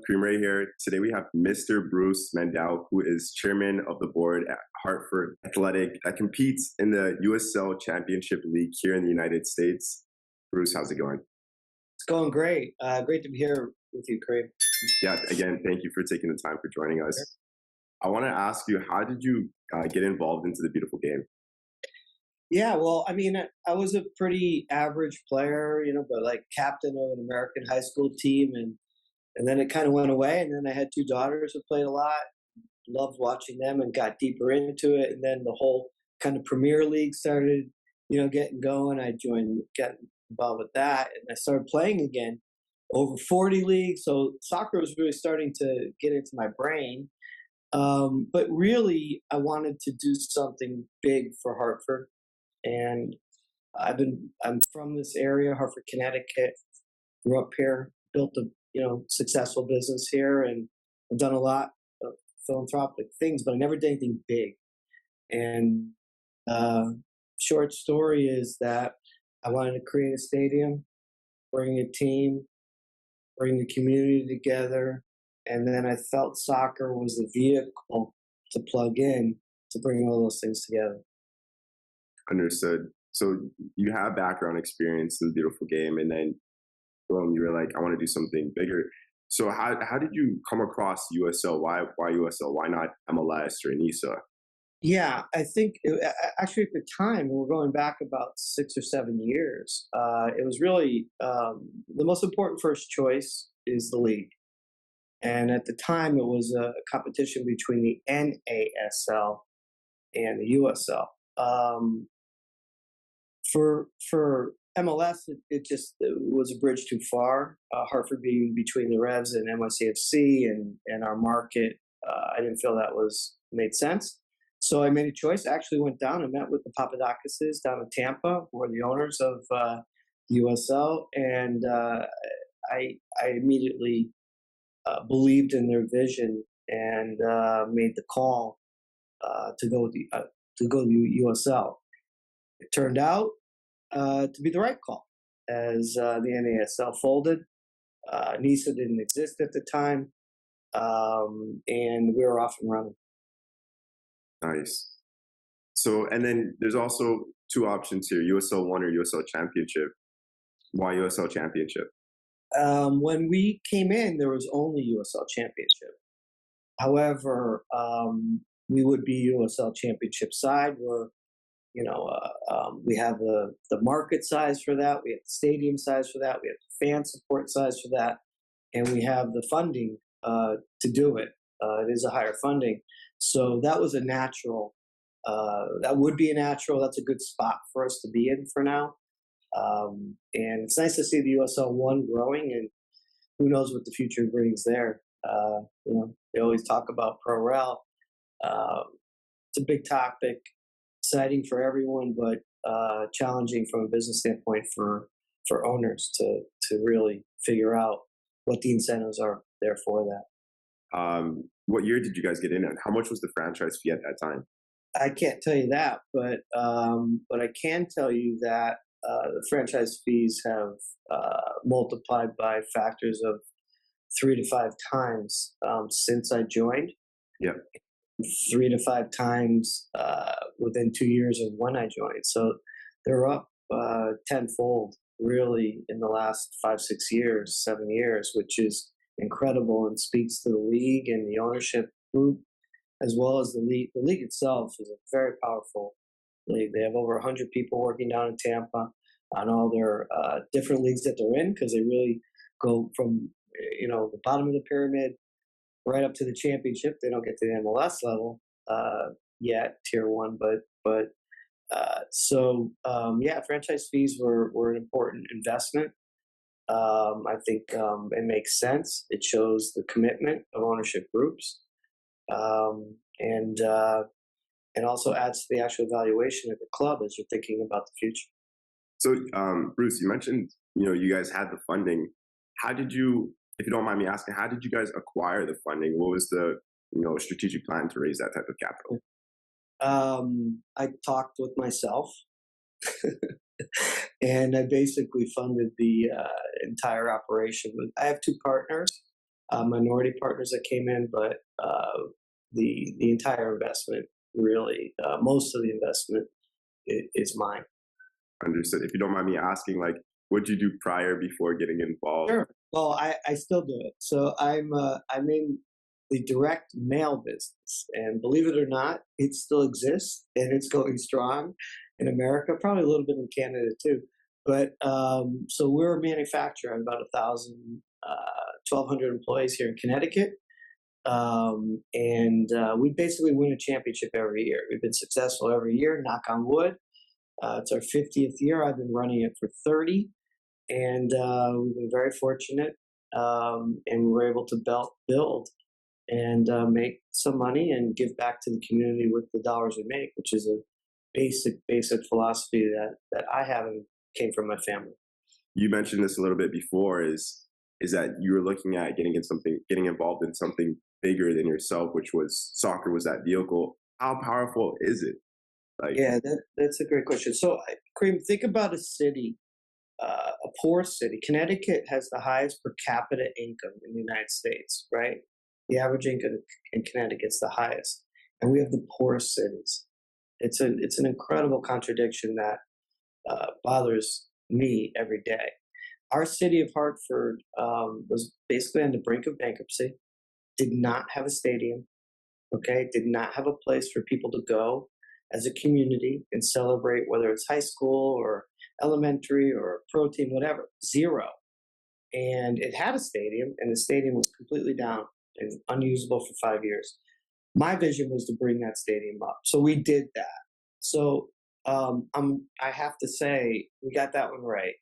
Kareem right here. Today we have Mr. Bruce Mandell, who is chairman of the board at Hartford Athletic that competes in the USL Championship League here in the United States. Bruce, how's it going? It's going great. Great to be here with you, Kareem. Yeah, again, thank you for taking the time for joining us. I want to ask you, how did you get involved into the beautiful game? Yeah, well, I mean, I was a pretty average player, but like captain of an American high school team, and then it kind of went away. And then I had two daughters who played a lot, loved watching them, and got deeper into it. And then the whole kind of Premier League started, getting going. I joined, got involved with that, and I started playing again. Over 40 leagues, so soccer was really starting to get into my brain. But really, I wanted to do something big for Hartford, and I'm from this area, Hartford, Connecticut. Grew up here, built a successful business here, and I've done a lot of philanthropic things, but I never did anything big. And short story is that I wanted to create a stadium, bring a team, bring the community together, and then I felt soccer was the vehicle to plug in to bring all those things together. Understood. So you have background experience in the beautiful game, and then boom, you were like, I want to do something bigger. So how did you come across USL? Why USL? Why not MLS or NISA? Yeah, I think actually at the time, we're going back about 6 or 7 years. It was really the most important first choice is the league. And at the time, it was a competition between the NASL and the USL. For MLS, it was a bridge too far. Hartford being between the Revs and NYCFC and our market, I didn't feel that made sense. So I made a choice. I actually went down and met with the Papadakises down in Tampa, who are the owners of USL, and I immediately believed in their vision and made the call to go to USL. It turned out to be the right call, as the NASL folded. NISA didn't exist at the time, and we were off and running. Nice. So, and then there's also two options here: USL One or USL Championship. Why USL Championship? When we came in, there was only USL Championship. However, we would be USL Championship side. We have the market size for that. We have the stadium size for that. We have the fan support size for that, and we have the funding to do it. It is a higher funding, so that was a natural. That would be a natural. That's a good spot for us to be in for now. And it's nice to see the USL One growing, and who knows what the future brings there. They always talk about pro rel. It's a big topic, exciting for everyone, but challenging from a business standpoint for owners to really figure out what the incentives are there for that. What year did you guys get in at? How much was the franchise fee at that time? I can't tell you that, but I can tell you that the franchise fees have multiplied by factors of 3 to 5 times since I joined. Yeah. 3 to 5 times within 2 years of when I joined. So they're up tenfold, really, in the last 5, 6 years, 7 years, which is incredible and speaks to the league and the ownership group, as well as the league. The league itself is a very powerful league. They have over 100 people working down in Tampa on all their different leagues that they're in, because they really go from the bottom of the pyramid right up to the championship. They don't get to the MLS level yet, tier 1, but franchise fees were an important investment. I think it makes sense. It shows the commitment of ownership groups, and also adds to the actual valuation of the club as you're thinking about the future. So, Bruce, you mentioned you guys had the funding. How did you, if you don't mind me asking, how did you guys acquire the funding? What was the strategic plan to raise that type of capital? I talked with myself, and I basically funded the entire operation. I have two partners. minority partners that came in, but the entire investment, really, most of the investment is mine. Understood. If you don't mind me asking, like, what did you do prior before getting involved? Sure. Well, I still do it. So I'm in the direct mail business, and believe it or not, it still exists and it's going strong in America. Probably a little bit in Canada too. But so we're a manufacturer. I'm about 1,200 employees here in Connecticut, and we basically win a championship every year. We've been successful every year. Knock on wood. It's our 50th year. I've been running it for 30, and we've been very fortunate, and we were able to build and make some money and give back to the community with the dollars we make, which is a basic philosophy that I have and came from my family. You mentioned this a little bit before. Is that you were looking at getting involved in something bigger than yourself, which was soccer was that vehicle. How powerful is it? Like, Yeah, that's a great question. So, Kareem, think about a city, a poor city. Connecticut has the highest per capita income in the United States, right? The average income in Connecticut's the highest, and we have the poorest cities. It's an incredible contradiction that bothers me every day. Our city of Hartford was basically on the brink of bankruptcy. Did not have a stadium. Okay, did not have a place for people to go as a community and celebrate, whether it's high school or elementary or pro team, whatever. Zero. And it had a stadium, and the stadium was completely down and unusable for 5 years. My vision was to bring that stadium up, so we did that. So I have to say we got that one right,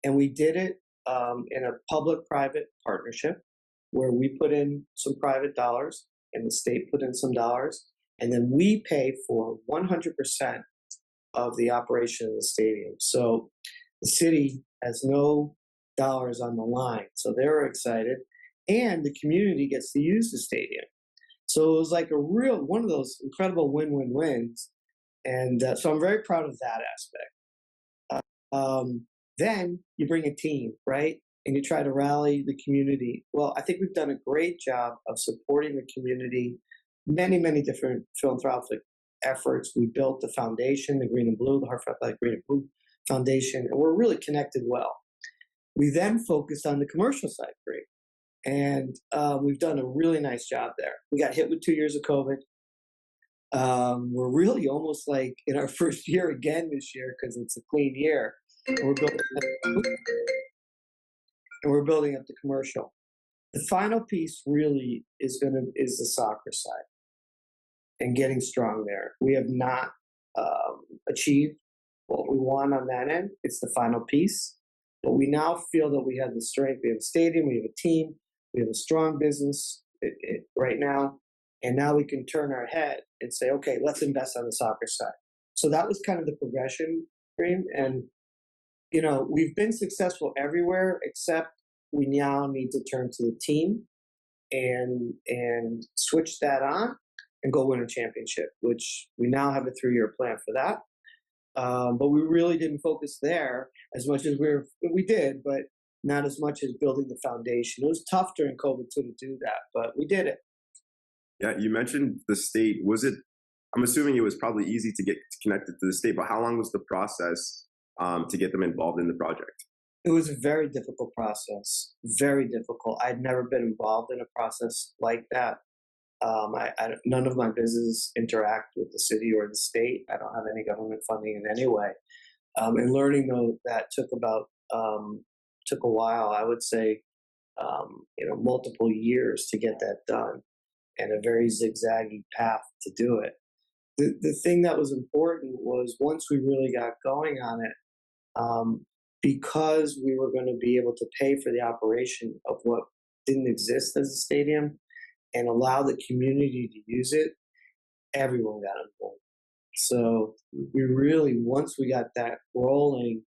and we did it in a public-private partnership where we put in some private dollars and the state put in some dollars, and then we pay for 100% of the operation of the stadium. So the city has no dollars on the line, so they were excited, and the community gets to use the stadium. So it was like a real one of those incredible win-win-wins, and so I'm very proud of that aspect. Then you bring a team, right? And you try to rally the community. Well, I think we've done a great job of supporting the community, many different philanthropic efforts. We built the foundation, the Green and Blue, the Hartford Athletic Green and Blue Foundation, and we're really connected well. We then focused on the commercial side, Greg, and we've done a really nice job there. We got hit with 2 years of COVID. We're really almost like in our first year again this year because it's a clean year. And we're building up the commercial. The final piece really is the soccer side and getting strong there. We have not achieved what we want on that end. It's the final piece, but we now feel that we have the strength. We have a stadium, we have a team, we have a strong business right now, and now we can turn our head and say, okay, let's invest on the soccer side. So that was kind of the progression, Kareem, and we've been successful everywhere except we now need to turn to the team and switch that on and go win a championship, which we now have a 3-year plan for that. But we really didn't focus there as much as we did, but not as much as building the foundation. It was tough during COVID too to do that, but we did it. yeah, you mentioned the state. Was it? I'm assuming it was probably easy to get connected to the state, but how long was the process to get them involved in the project? It was a very difficult process, very difficult. I'd never been involved in a process like that. None of my businesses interact with the city or the state. I don't have any government funding in any way. And learning though that took a while. I would say, multiple years to get that done, and a very zigzaggy path to do it. The thing that was important was once we really got going on it, because we were going to be able to pay for the operation of what didn't exist as a stadium and allow the community to use it, everyone got involved. So we really, once we got that rolling,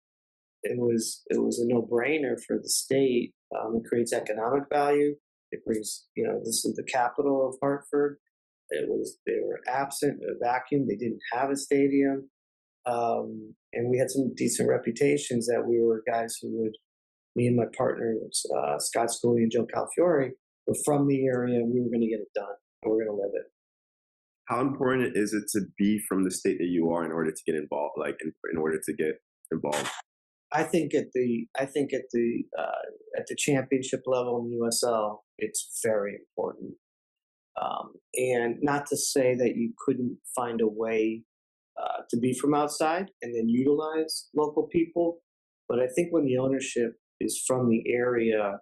it was a no-brainer for the state. It creates economic value. It brings, this is the capital of Hartford. They were absent, a vacuum. They didn't have a stadium. And we had some decent reputations that we were guys who would, me and my partners, Scott Scully and Joe Calafiore, we're from the area, and we were going to get it done, and we're going to live it. How important is it to be from the state that you are in order to get involved, like in order to get involved? At the championship level in the USL, it's very important. And not to say that you couldn't find a way to be from outside and then utilize local people, but I think when the ownership is from the area,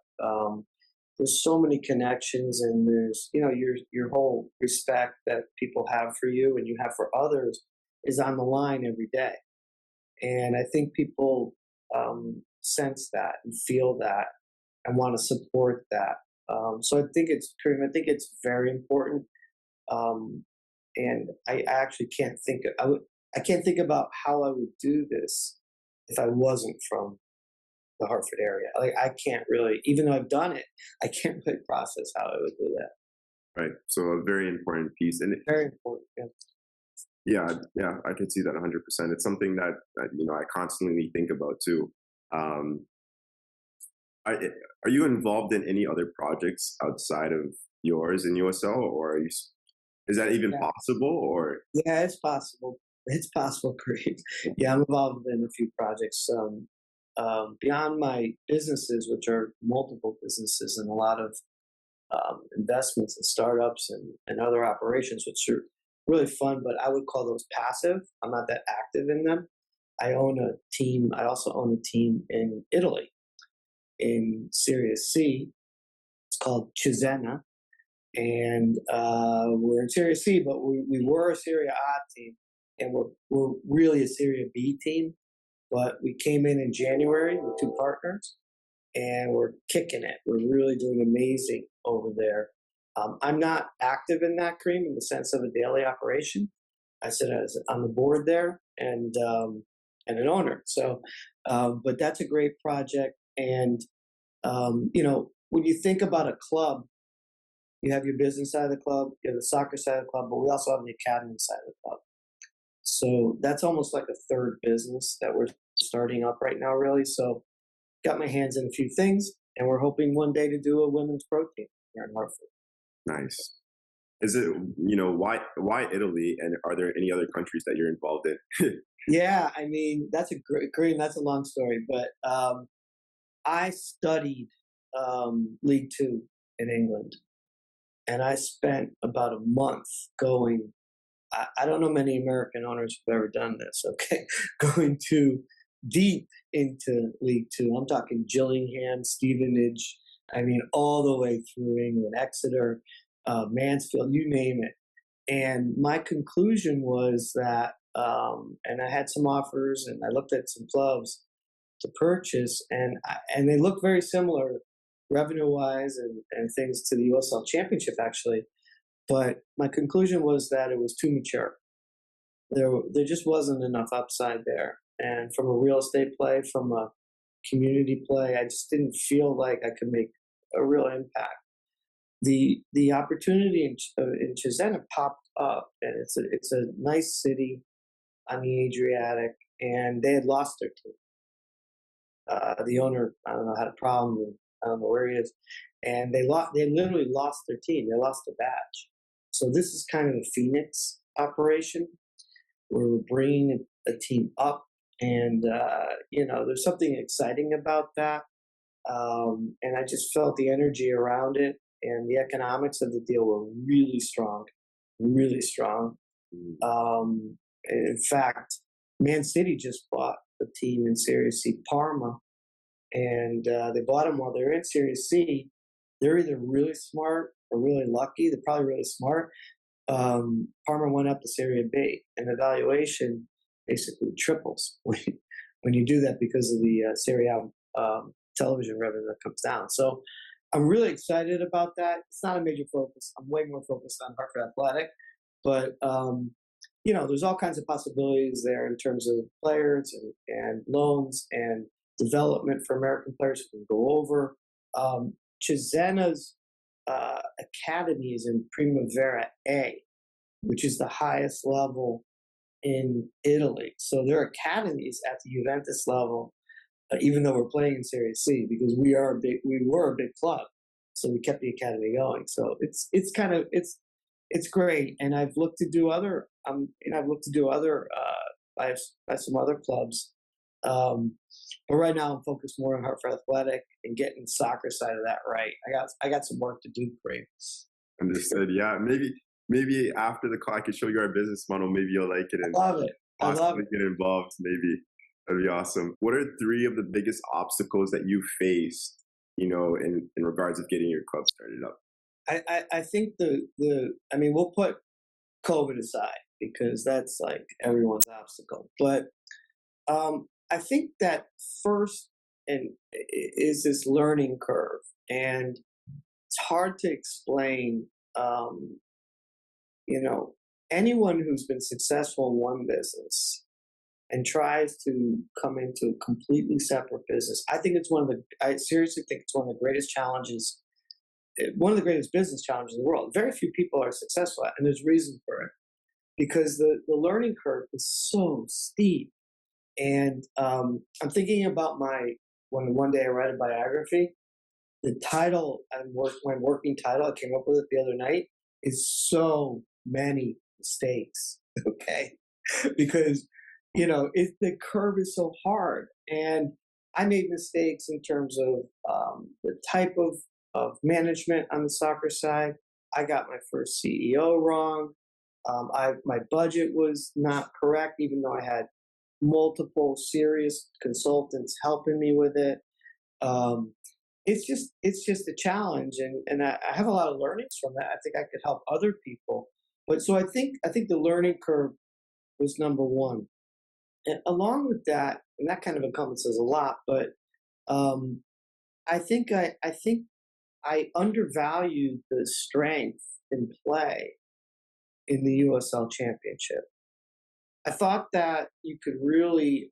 there's so many connections, and there's your whole respect that people have for you and you have for others is on the line every day. And I think people sense that and feel that and want to support that. So I think it's Kareem. I think it's very important. Um, and I actually can't think. I can't think about how I would do this if I wasn't from the Hartford area. Like I can't really, even though I've done it, I can't really process how I would do that. Right. So a very important piece, and Very important. Yeah. yeah, I can see that 100%. It's something that I constantly think about too. Um, I, are you involved in any other projects outside of yours in USL, or is that even Yeah. possible? Or Yeah, it's possible. It's possible, Kareem. Yeah, I'm involved in a few projects. Beyond my businesses, which are multiple businesses and a lot of investments and startups and other operations, which are really fun, but I would call those passive. I'm not that active in them. I own a team. I also own a team in Italy in Serie C. It's called Cesena, and we're in Serie C, but we were a Serie A team, and we're really a Serie B team. But we came in January with two partners, and we're kicking it. We're really doing amazing over there. I'm not active in that, Cream, in the sense of a daily operation. I sit as on the board there and an owner. So, but that's a great project. And when you think about a club, you have your business side of the club, you have the soccer side of the club, but we also have the academy side of the club. So that's almost like a third business that we're starting up right now, really. So got my hands in a few things, and we're hoping one day to do a women's pro team here in Hartford. nice. Is it why Italy, and are there any other countries that you're involved in? Yeah, I mean that's a great. That's a long story, but I studied League Two in England, and I spent about a month going. I don't know many American owners who've ever done this. Okay, going to deep into League Two. I'm talking Gillingham, Stevenage. I mean, all the way through England, Exeter, Mansfield, you name it. And my conclusion was that, and I had some offers, and I looked at some clubs to purchase, and they look very similar revenue wise and things to the USL Championship actually. But my conclusion was that it was too mature. There just wasn't enough upside there. And from a real estate play, from a community play, I just didn't feel like I could make a real impact. The opportunity in Cesena popped up, and it's a nice city on the Adriatic, and they had lost their team. The owner, I don't know, had a problem. And I don't know where he is, and they lost. They literally lost their team. They lost the badge. So this is kind of a Phoenix operation where we're bringing a team up, and there's something exciting about that. And I just felt the energy around it, and the economics of the deal were really strong, really strong. In fact, Man City just bought a team in Serie C, Parma, and they bought them while they're in Serie C. They're either really smart or really lucky. They're probably really smart. Parma went up to Serie B, and the valuation basically triples when you do that because of the Serie A television revenue that comes down. So I'm really excited about that. It's not a major focus. I'm way more focused on Hartford Athletic, but there's all kinds of possibilities there in terms of players and loans and development for American players who can go over. Cesena's academy is in Primavera A, which is the highest level in Italy. So there are academies at the Juventus level, even though we're playing in Serie C, because we were a big club. So we kept the academy going. So it's kind of it's great. And I've looked to do other I've looked to do other I have some other clubs. Um, but right now I'm focused more on Hartford Athletic and getting the soccer side of that right. I got some work to do, Kareem. Understood. Yeah, maybe after the call, I could show you our business model. Maybe you'll like it and I love it. I love possibly it. get involved. Maybe that'd be awesome. What are three of the biggest obstacles that you faced, in regards of getting your club started up? I think the I mean we'll put COVID aside because that's like everyone's obstacle. But I think that first and is this learning curve, and it's hard to explain. Um, you know, anyone who's been successful in one business and tries to come into a completely separate business, I think it's one of the. I seriously think it's one of the greatest challenges, one of the greatest business challenges in the world. Very few people are successful at, and there's reason for it because the learning curve is so steep. And I'm thinking about when one day I write a biography, the title my working title, I came up with it the other night, is so many mistakes. Okay, because the curve is so hard, and I made mistakes in terms of the type of management on the soccer side. I got my first CEO wrong. My budget was not correct, even though I had multiple serious consultants helping me with it. Um, it's just a challenge, and I have a lot of learnings from that. I think I could help other people, but so I think the learning curve was number one, and along with that, and that kind of encompasses a lot, but um, I think I undervalued the strength in play in the USL Championship. I thought that you could really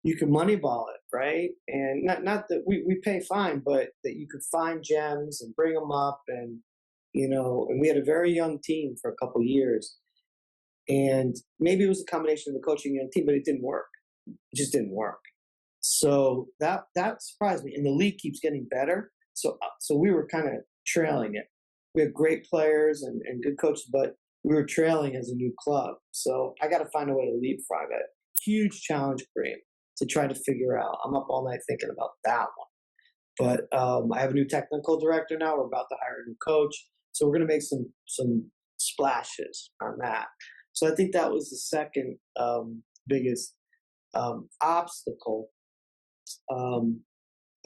you can moneyball it, right? And not that we pay fine, but that you could find gems and bring them up, and and we had a very young team for a couple years, and maybe it was a combination of the coaching and the team, but it didn't work. It just didn't work. So that surprised me, and the league keeps getting better. So we were kind of trailing it. We have great players and good coaches, but we were trailing as a new club. So I got to find a way to leapfrog it. Huge challenge, Kareem, to try to figure out. I'm up all night thinking about that one. But I have a new technical director now. We're about to hire a new coach, so we're going to make some splashes on that. So I think that was the second biggest obstacle, um,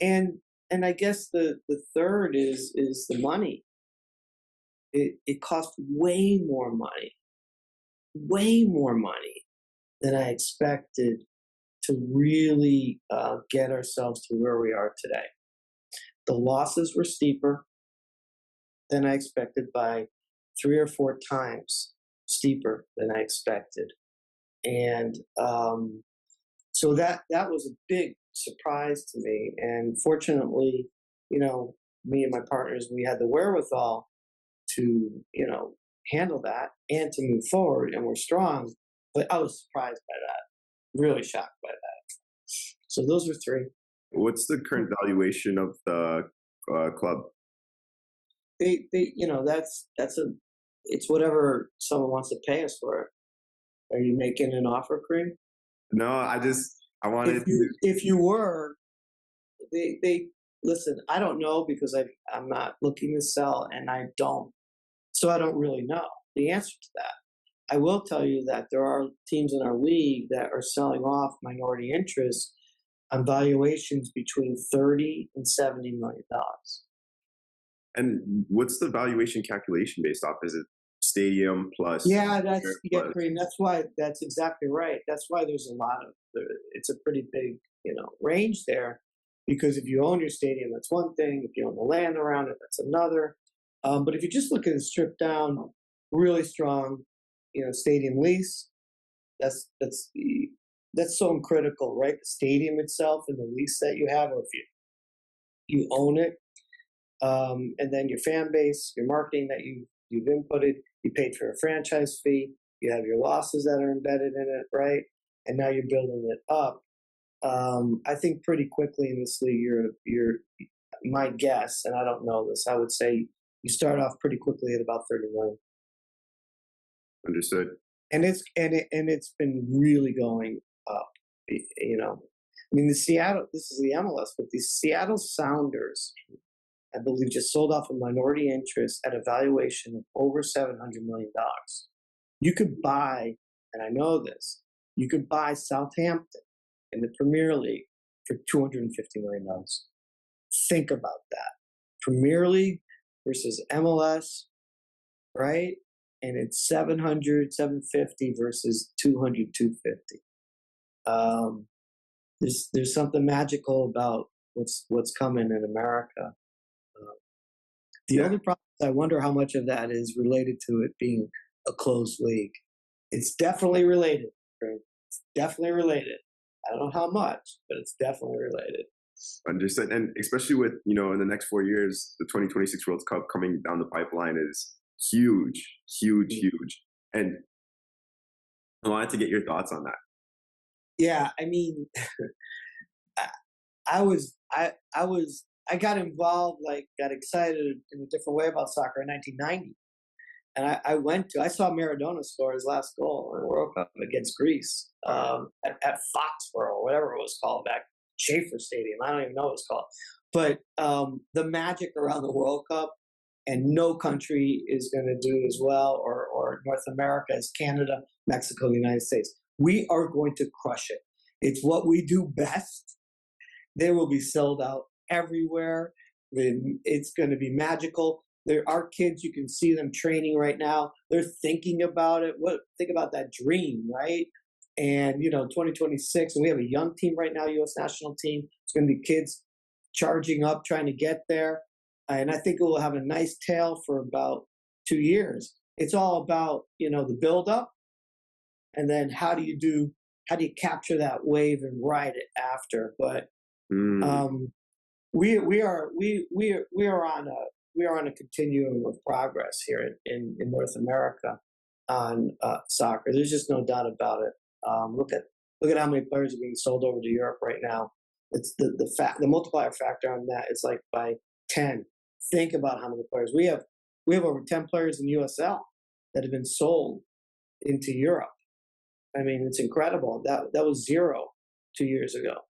and and I guess the third is the money. It cost way more money than I expected to really get ourselves to where we are today. The losses were steeper than I expected by 3 or 4 times steeper than I expected, and so that was a big surprise to me. And fortunately, me and my partners, we had the wherewithal to handle that and to move forward, and we're strong. But I was surprised by that, really shocked by that. So those are three. What's the current valuation of the club? That's a it's whatever someone wants to pay us for it. Are you making an offer, Kareem? No, I wanted to. If you were, they listen. I don't know because I'm not looking to sell, and I don't, so I don't really know the answer to that. I will tell you that there are teams in our league that are selling off minority interests on valuations between 30 and $70 million. And what's the valuation calculation based off? Is it stadium plus Yeah, share plus? Kareem. That's exactly right. That's why there's a lot of it's a pretty big range there, because if you own your stadium, that's one thing. If you own the land around it, that's another. But if you just look at a stripped down, really strong, stadium lease, that's so critical, right? The stadium itself and the lease that you have, or if you own it, and then your fan base, your marketing that you've inputted, you paid for a franchise fee, you have your losses that are embedded in it, right? And now you're building it up. I think pretty quickly in this league, my guess, and I don't know this, I would say you start off pretty quickly at about 30 million. Understood. And it's been really going up. You know, I mean, this is the MLS, but the Seattle Sounders, I believe, just sold off a minority interest at a valuation of over $700 million. You could buy, and I know this, you could buy Southampton in the Premier League for $250 million. Think about that. Premier League versus MLS, right? And it's 700, 750 versus 200, 250. There's something magical about what's coming in America. The Yeah. only problem is I wonder how much of that is related to it being a closed league. It's definitely related. Right? It's definitely related. I don't know how much, but it's definitely related. Understood. And especially with, in the next 4 years, the 2026 World Cup coming down the pipeline is huge, huge, huge. And I wanted to get your thoughts on that. Yeah, I mean, I got involved, like got excited in a different way about soccer in 1990. And I saw Maradona score his last goal in the World Cup against Greece at Foxborough, or whatever it was called back, Schaefer Stadium. I don't even know what it's called. But the magic around the World Cup, and no country is going to do as well, or North America, as Canada, Mexico, the United States. We are going to crush it. It's what we do best. They will be sold out everywhere. It's going to be magical. There are kids, you can see them training right now. They're thinking about it. Think about that dream, right? And 2026, and we have a young team right now, U.S. national team. It's going to be kids charging up, trying to get there. And I think it will have a nice tail for about 2 years. It's all about, the build up, and then how do you capture that wave and ride it after? But we are on a continuum of progress here in North America on soccer. There's just no doubt about it. Look at how many players are being sold over to Europe right now. It's the multiplier factor on that is like by 10. Think about how many players we have. We have over 10 players in USL that have been sold into Europe. I mean, it's incredible. That was 0 2 years ago.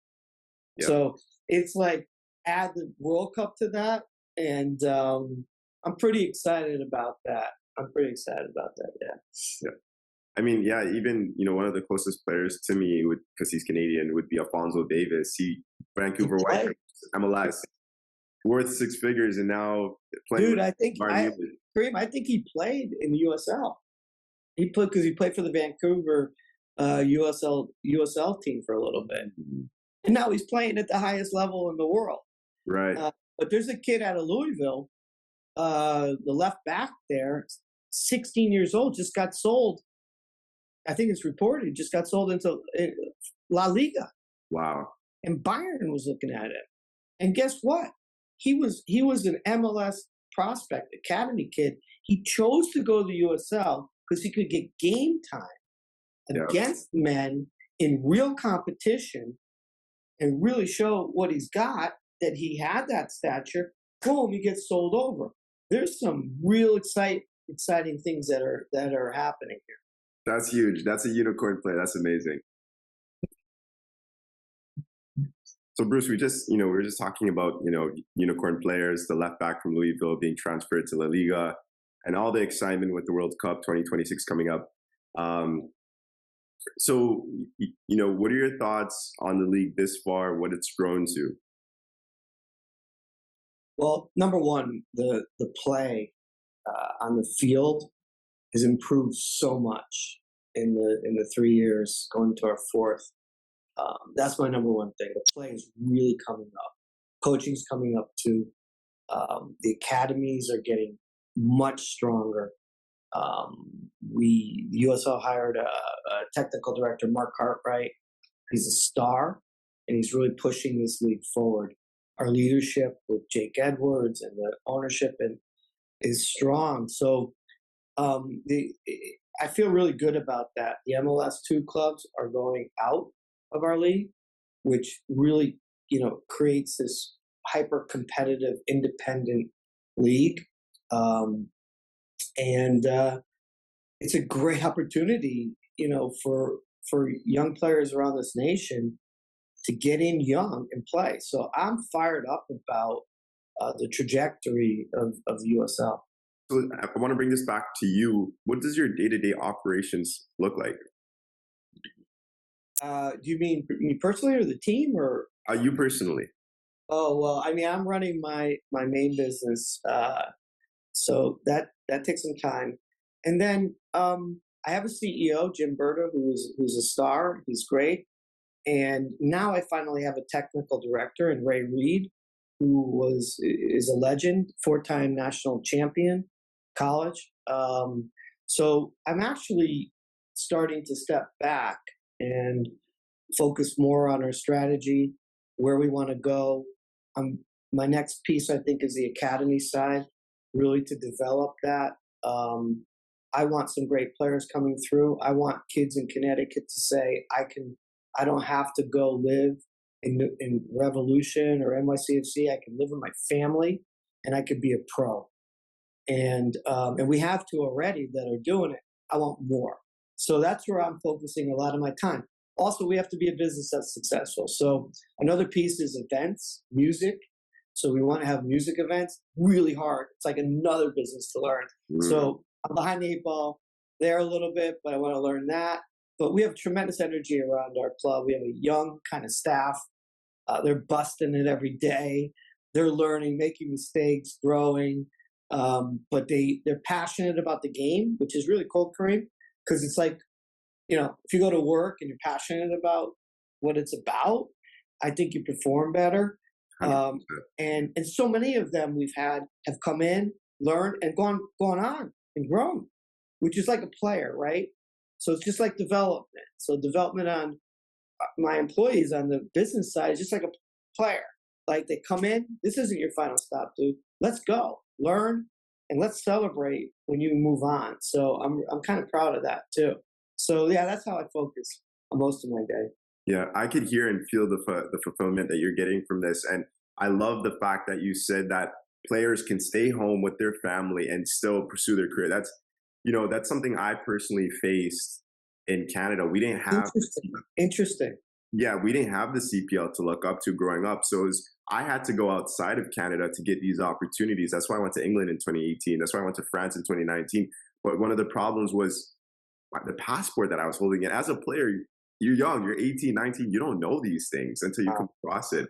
Yeah. So it's like add the World Cup to that, and I'm pretty excited about that. Yeah. I mean, yeah, even, one of the closest players to me, because he's Canadian, would be Alphonso Davis. Vancouver Whitecaps, MLS, worth 6 figures, and now playing. Dude, Kareem, I think he played in the USL. He played for the Vancouver USL team for a little bit, and now he's playing at the highest level in the world. Right. But there's a kid out of Louisville, the left back there, 16 years old, just got sold. I think it's reported, just got sold into La Liga. Wow. And Bayern was looking at it. And guess what? He was an MLS prospect, academy kid. He chose to go to the USL because he could get game time against men in real competition and really show what he's got, that he had that stature. Boom, he gets sold over. There's some real exciting things that are happening here. That's huge. That's a unicorn play. That's amazing. So Bruce, we were just talking about, unicorn players, the left back from Louisville being transferred to La Liga, and all the excitement with the World Cup 2026 coming up. So, what are your thoughts on the league this far, what it's grown to? Well, number one, the play on the field has improved so much in the 3 years, going to our 4th. That's my number one thing. The play is really coming up. Coaching's coming up too. The academies are getting much stronger. The USL hired a technical director, Mark Cartwright. He's a star, and he's really pushing this league forward. Our leadership with Jake Edwards and the ownership is strong. So I feel really good about that. The MLS2 clubs are going out of our league, which really, creates this hyper competitive independent league. Um, and it's a great opportunity, for young players around this nation to get in young and play. So I'm fired up about the trajectory of the USL. So I want to bring this back to you. What does your day-to-day operations look like? Do you mean me personally or the team or? You personally? Oh well, I mean I'm running my main business, so that takes some time, and then I have a CEO, Jim Berta, who's a star. He's great, and now I finally have a technical director in Ray Reed, is a legend, 4-time national champion, college. So I'm actually starting to step back and focus more on our strategy, where we want to go. My next piece, I think, is the academy side, really to develop that. I want some great players coming through. I want kids in Connecticut to say, I don't have to go live in Revolution or NYCFC. I can live with my family and I could be a pro. And we have two already that are doing it. I want more. So that's where I'm focusing a lot of my time. Also, we have to be a business that's successful. So another piece is events, music. So we want to have music events, really hard. It's like another business to learn. So I'm behind the eight ball there a little bit, but I want to learn that. But we have tremendous energy around our club. We have a young kind of staff. They're busting it every day. They're learning, making mistakes, growing. But they're passionate about the game, which is really cool, Kareem, because it's like, if you go to work and you're passionate about what it's about, I think you perform better. And so many of them have come in, learned, and gone on and grown, which is like a player, right? So it's just like development. So development on my employees on the business side is just like a player. Like they come in, this isn't your final stop, dude. Let's go, learn, and let's celebrate when you move on. So I'm kind of proud of that too. So yeah, that's how I focus on most of my day. Yeah, I could hear and feel the fulfillment that you're getting from this, and I love the fact that you said that players can stay home with their family and still pursue their career. That's something I personally faced in Canada. We didn't have Interesting. Yeah, we didn't have the CPL to look up to growing up. So I had to go outside of Canada to get these opportunities. That's why I went to England in 2018. That's why I went to France in 2019. But one of the problems was the passport that I was holding. And as a player, you're young, you're 18, 19, you don't know these things until you come across it.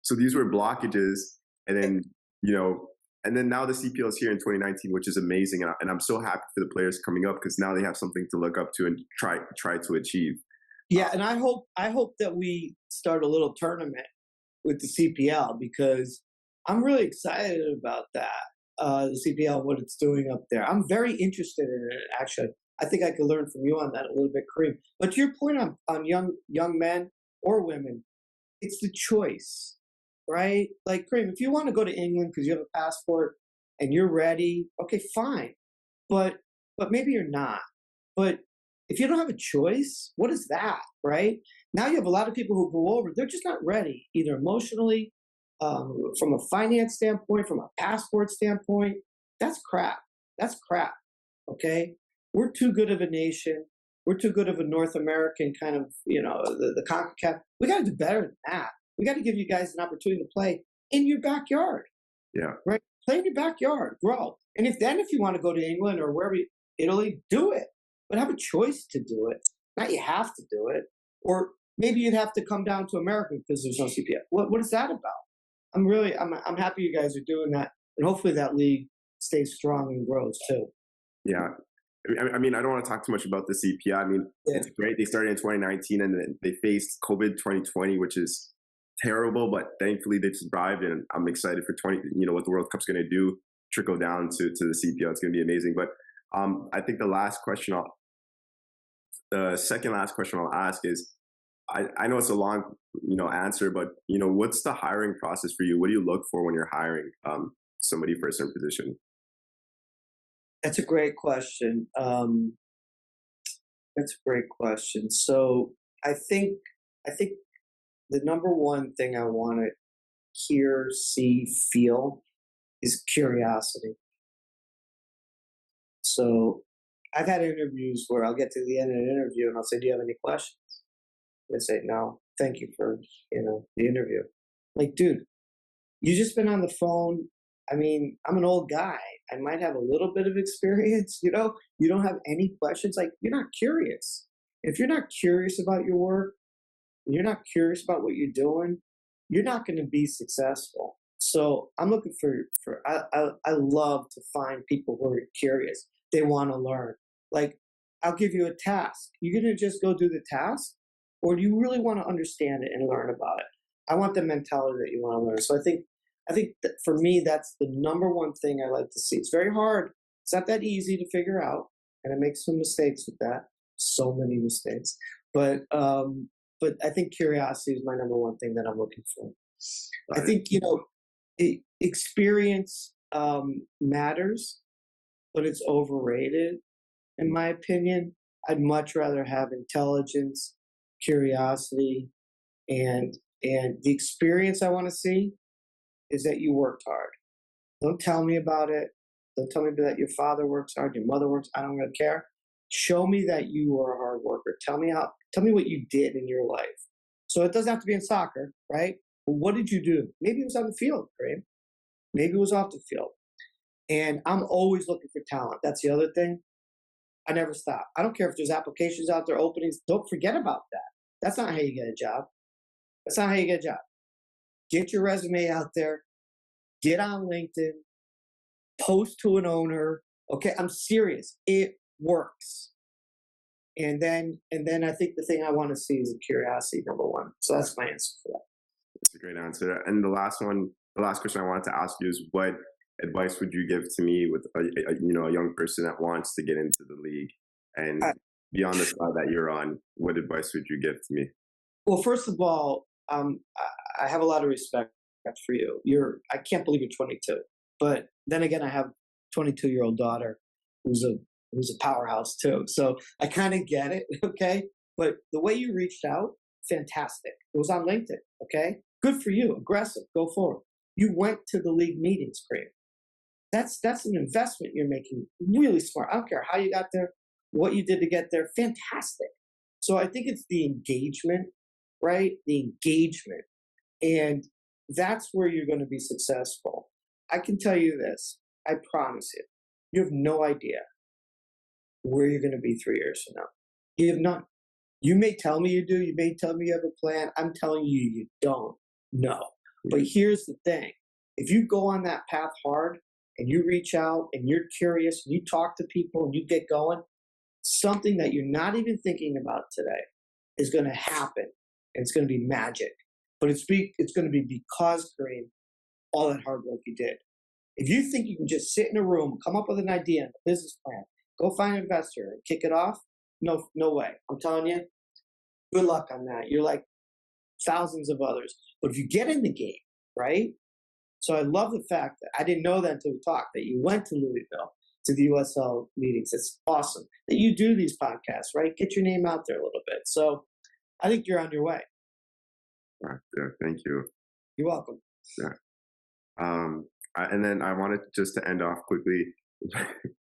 So these were blockages. And then, and then now the CPL is here in 2019, which is amazing. And I'm so happy for the players coming up because now they have something to look up to and try to achieve. Yeah, and I hope that we start a little tournament with the CPL because I'm really excited about that. The CPL, what it's doing up there. I'm very interested in it. Actually, I think I could learn from you on that a little bit, Kareem. But to your point on young men or women, it's the choice, right? Like Kareem, if you want to go to England because you have a passport and you're ready, okay, fine. But maybe you're not. But if you don't have a choice, what is that, right? Now you have a lot of people who go over, they're just not ready, either emotionally, from a finance standpoint, from a passport standpoint. That's crap. That's crap, okay? We're too good of a nation. We're too good of a North American kind of, the CONCACAF. We got to do better than that. We got to give you guys an opportunity to play in your backyard. Yeah. Right? Play in your backyard, grow. And if you want to go to England or wherever, Italy, do it. But have a choice to do it. Not you have to do it. Or maybe you'd have to come down to America because there's no CPF. What is that about? I'm happy you guys are doing that. And hopefully that league stays strong and grows too. Yeah. I mean, I don't want to talk too much about the CPI. I mean, It's great. They started in 2019 and then they faced COVID 2020, which is terrible, but thankfully they've survived. And I'm excited for what the World Cup's going to do, trickle down to the CPL. It's going to be amazing. But I think the second last question I'll ask is, I know it's a long, answer, but what's the hiring process for you? What do you look for when you're hiring somebody for a certain position? That's a great question. That's a great question. So I think the number one thing I want hear, see, feel is curiosity. So I've had interviews where I'll get to the end of an interview and I'll say, "Do you have any questions?" They say, "No, thank you for the interview." Like, dude, you just been on the phone. I mean, I'm an old guy. I might have a little bit of experience. You don't have any questions. Like, you're not curious. If you're not curious about your work, you're not curious about what you're doing, you're not going to be successful. So I'm looking I love to find people who are curious. They want to learn. Like, I'll give you a task. You're going to just go do the task, or do you really want to understand it and learn about it? I want the mentality that you want to learn. So I think that for me, that's the number one thing I like to see. It's very hard. It's not that easy to figure out, and I make some mistakes with that. So many mistakes, but I think curiosity is my number one thing that I'm looking for. I think experience matters, but it's overrated, in my opinion. I'd much rather have intelligence, curiosity, and the experience I want to see is that you worked hard. Don't tell me about it. Don't tell me that your father works hard, your mother works. I don't really care. Show me that you are a hard worker. Tell me what you did in your life. So it doesn't have to be in soccer, right? But what did you do? Maybe it was on the field, Kareem. Maybe it was off the field. And I'm always looking for talent. That's the other thing. I never stop. I don't care if there's applications out there, openings. Don't forget about that. That's not how you get a job. That's not how you get a job. Get your resume out there. Get on LinkedIn. Post to an owner. Okay, I'm serious. It works. And then I think the thing I want to see is a curiosity, number one. So that's my answer for that. That's a great answer. And the last question I wanted to ask you is, what advice would you give to me with a young person that wants to get into the league and be on the side that you're on? What advice would you give to me? Well, first of all, I have a lot of respect for you. I can't believe you're 22, but then again, I have a 22-year-old daughter who's a powerhouse too. So I kind of get it, okay? But the way you reached out, fantastic. It was on LinkedIn, okay? Good for you, aggressive, go forward. You went to the league meetings, Kareem. That's an investment you're making, really smart. I don't care how you got there, what you did to get there, fantastic. So I think it's the engagement, right? The engagement. And that's where you're going to be successful. I can tell you this, I promise you have no idea where you're going to be 3 years from now. You have none. You may tell me you do. You may tell me you have a plan. I'm telling you, you don't know. But here's the thing. If you go on that path hard and you reach out and you're curious and you talk to people and you get going, something that you're not even thinking about today is going to happen. And it's going to be magic. But it's going to be because, Kareem, all that hard work you did. If you think you can just sit in a room, come up with an idea and a business plan, go find an investor and kick it off, no way. I'm telling you, good luck on that. You're like thousands of others. But if you get in the game, right? So I love the fact that I didn't know that until we talked, that you went to Louisville to the USL meetings. It's awesome that you do these podcasts, right? Get your name out there a little bit. So I think you're on your way. Yeah, thank you. You're welcome. Yeah. And then I wanted just to end off quickly,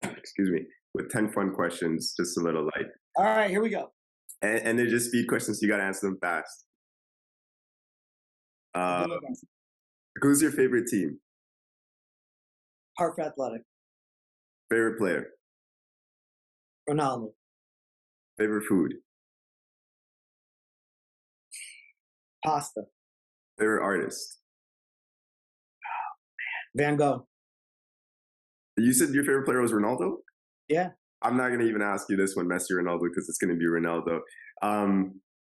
excuse me, with 10 fun questions, just a little light. All right, here we go. And they're just speed questions, so you got to answer them fast. Who's your favorite team? Hartford Athletic. Favorite player? Ronaldo. Favorite food? Pasta. Favorite artist? Van Gogh. You said your favorite player was Ronaldo? Yeah. I'm not going to even ask you this one, Messi or Ronaldo, because it's going to be Ronaldo.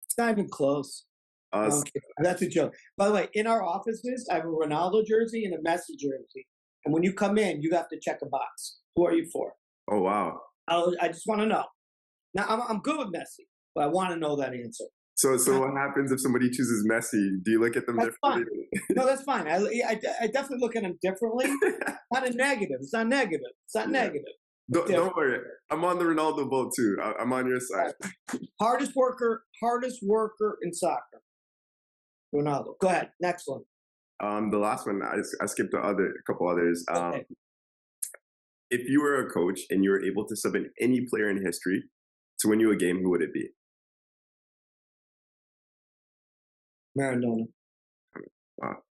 It's not even close. No, that's a joke. By the way, in our offices, I have a Ronaldo jersey and a Messi jersey. And when you come in, you have to check a box. Who are you for? Oh, wow. I just want to know. Now, I'm good with Messi, but I want to know that answer. So what happens if somebody chooses Messi? Do you look at them differently? No, that's fine. I definitely look at them differently. Not a negative. It's not negative. It's not negative. Don't worry. I'm on the Ronaldo boat too. I'm on your side. Hardest worker in soccer. Ronaldo. Go ahead. Next one. The last one, I skipped a couple others. Okay. If you were a coach and you were able to sub in any player in history to win you a game, who would it be? Maradona.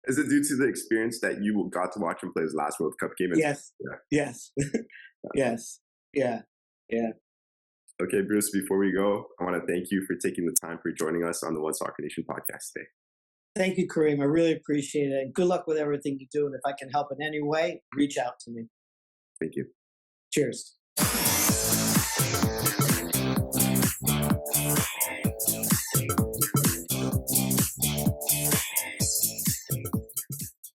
Is it due to the experience that you got to watch him play his last World Cup game? Yes. Yeah. Yes. Yes. Yeah. Yeah. Okay, Bruce, before we go, I want to thank you for taking the time for joining us on the One Soccer Nation podcast today. Thank you, Kareem. I really appreciate it. And good luck with everything you do. And if I can help in any way, reach out to me. Thank you. Cheers.